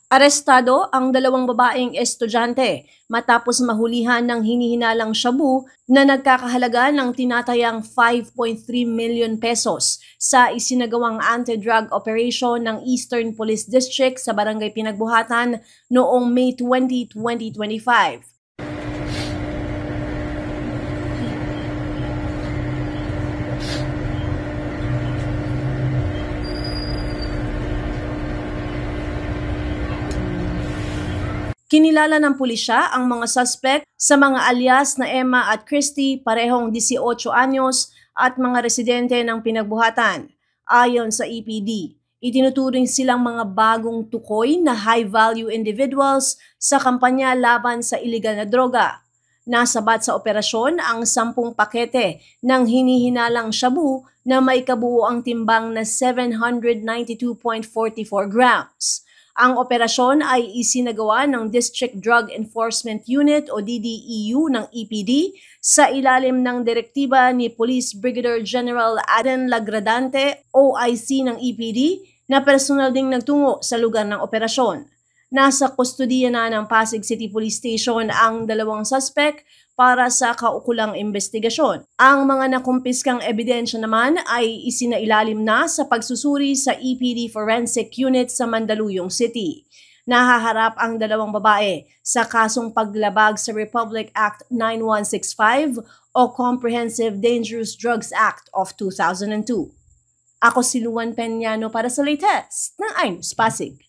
Arestado ang dalawang babaeng estudyante matapos mahulihan ng hinihinalang shabu na nagkakahalaga ng tinatayang 5.3 million pesos sa isinagawang anti-drug operation ng Eastern Police District sa Barangay Pinagbuhatan noong May 20, 2025. Kinilala ng pulisya ang mga suspect sa mga alias na Emma at Christy, parehong 18 anyos at mga residente ng Pinagbuhatan. Ayon sa EPD, itinuturing silang mga bagong tukoy na high-value individuals sa kampanya laban sa iligal na droga. Nasabat sa operasyon ang 10 pakete ng hinihinalang shabu na may kabuuang timbang na 792.44 grams. Ang operasyon ay isinagawa ng District Drug Enforcement Unit o DDEU ng EPD sa ilalim ng direktiba ni Police Brigadier General Aden Lagradante, OIC ng EPD, na personal ding nagtungo sa lugar ng operasyon. Nasa kustodiya na ng Pasig City Police Station ang dalawang suspect para sa kaukulang investigasyon. Ang mga nakumpiskang ebidensya naman ay isinailalim na sa pagsusuri sa EPD Forensic Unit sa Mandaluyong City. Nahaharap ang dalawang babae sa kasong paglabag sa Republic Act 9165 o Comprehensive Dangerous Drugs Act of 2002. Ako si Luan Peñano para sa latest ng iNews Pasig.